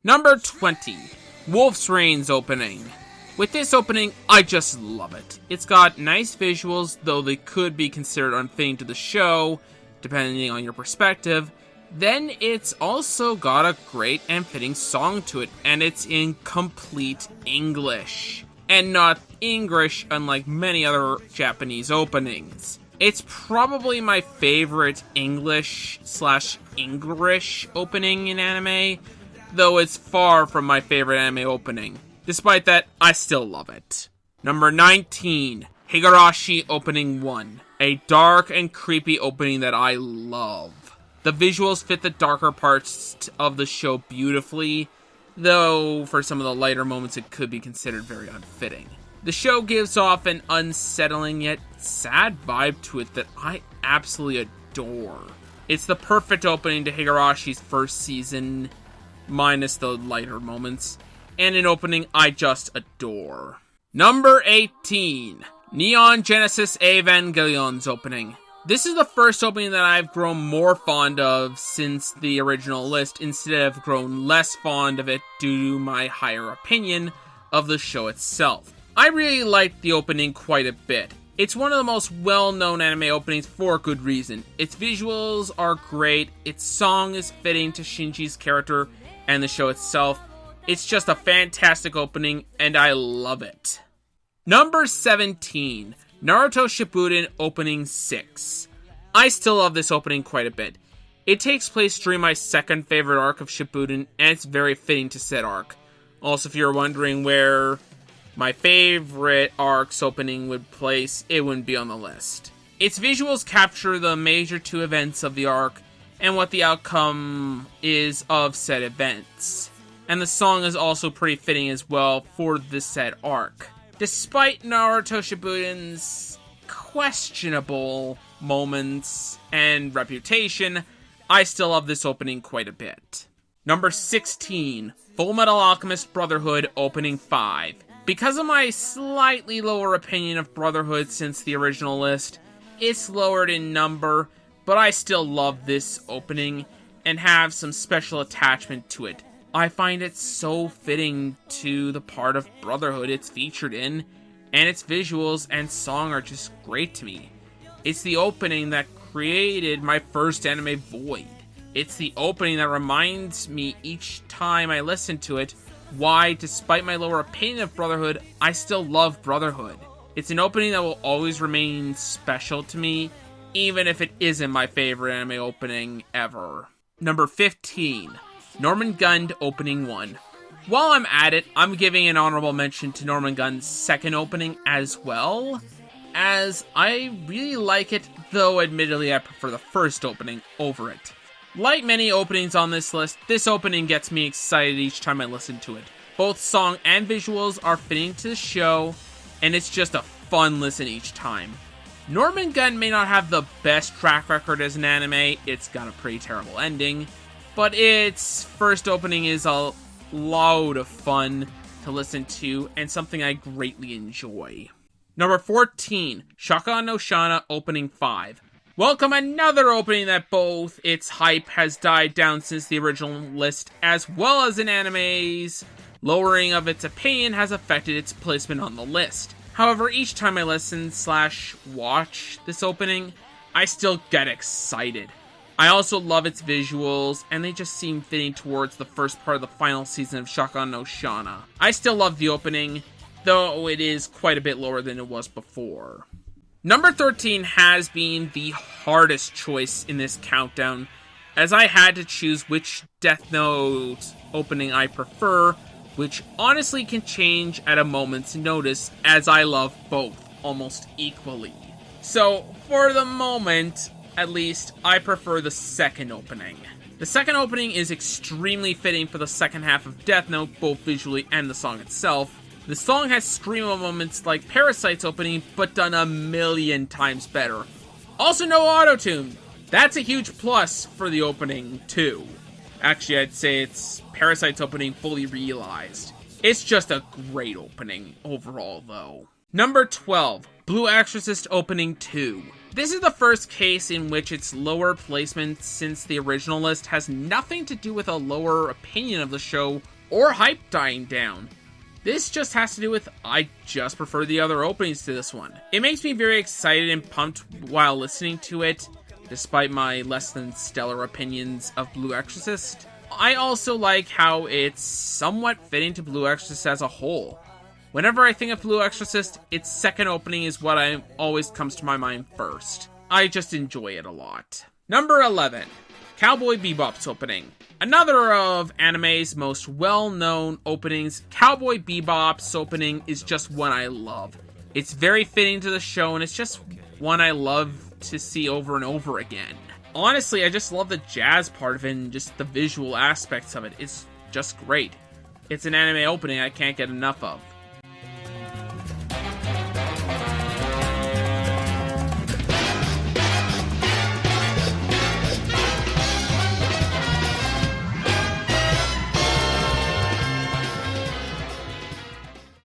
Number 20, Wolf's Rain's opening. With this opening, I just love it. It's got nice visuals, though they could be considered unfitting to the show, depending on your perspective. Then it's also got a great and fitting song to it, and it's in complete English. And not English, unlike many other Japanese openings. It's probably my favorite English/English opening in anime, though it's far from my favorite anime opening. Despite that, I still love it. Number 19, Higurashi Opening 1. A dark and creepy opening that I love. The visuals fit the darker parts of the show beautifully, though for some of the lighter moments it could be considered very unfitting. The show gives off an unsettling yet sad vibe to it that I absolutely adore. It's the perfect opening to Higurashi's first season, minus the lighter moments, and an opening I just adore. Number 18, Neon Genesis Evangelion's opening. This is the first opening that I've grown more fond of since the original list, instead of grown less fond of it due to my higher opinion of the show itself. I really liked the opening quite a bit. It's one of the most well-known anime openings for good reason. Its visuals are great, its song is fitting to Shinji's character and the show itself. It's just a fantastic opening, and I love it. Number 17, Naruto Shippuden Opening 6. I still love this opening quite a bit. It takes place during my second favorite arc of Shippuden, and it's very fitting to said arc. Also, if you're wondering where my favorite arc's opening would place, it wouldn't be on the list. Its visuals capture the major two events of the arc, and what the outcome is of said events. And the song is also pretty fitting as well for the said arc. Despite Naruto Shippuden's questionable moments and reputation, I still love this opening quite a bit. Number 16, Fullmetal Alchemist Brotherhood Opening 5. Because of my slightly lower opinion of Brotherhood since the original list, it's lowered in number, but I still love this opening and have some special attachment to it. I find it so fitting to the part of Brotherhood it's featured in, and its visuals and song are just great to me. It's the opening that created my first anime void. It's the opening that reminds me each time I listen to it why, despite my lower opinion of Brotherhood, I still love Brotherhood. It's an opening that will always remain special to me, even if it isn't my favorite anime opening ever. Number 15, Norman Gund Opening 1. While I'm at it, I'm giving an honorable mention to Norman Gund's second opening as well, as I really like it, though admittedly I prefer the first opening over it. Like many openings on this list, this opening gets me excited each time I listen to it. Both song and visuals are fitting to the show, and it's just a fun listen each time. Norman Gund may not have the best track record as an anime, it's got a pretty terrible ending, but its first opening is a load of fun to listen to, and something I greatly enjoy. Number 14, Shaka no Shana Opening 5. Welcome another opening that both its hype has died down since the original list, as well as an anime's lowering of its opinion has affected its placement on the list. However, each time I listen/watch this opening, I still get excited. I also love its visuals, and they just seem fitting towards the first part of the final season of Shaka no Shana. I still love the opening, though it is quite a bit lower than it was before. Number 13 has been the hardest choice in this countdown, as I had to choose which Death Note opening I prefer, which honestly can change at a moment's notice, as I love both almost equally. So, for the moment, at least, I prefer the second opening. The second opening is extremely fitting for the second half of Death Note, both visually and the song itself. The song has screamo moments like Parasite's opening, but done a million times better. Also no auto-tune. That's a huge plus for the opening, too. Actually, I'd say it's Parasite's opening fully realized. It's just a great opening overall, though. Number 12, Blue Exorcist Opening 2. This is the first case in which its lower placement since the original list has nothing to do with a lower opinion of the show or hype dying down. This just has to do with I just prefer the other openings to this one. It makes me very excited and pumped while listening to it, despite my less than stellar opinions of Blue Exorcist. I also like how it's somewhat fitting to Blue Exorcist as a whole. Whenever I think of Blue Exorcist, its second opening is what always comes to my mind first. I just enjoy it a lot. Number 11. Cowboy Bebop's opening. Another of anime's most well-known openings, Cowboy Bebop's opening is just one I love. It's very fitting to the show, and it's just one I love to see over and over again. Honestly, I just love the jazz part of it and just the visual aspects of it. It's just great. It's an anime opening I can't get enough of.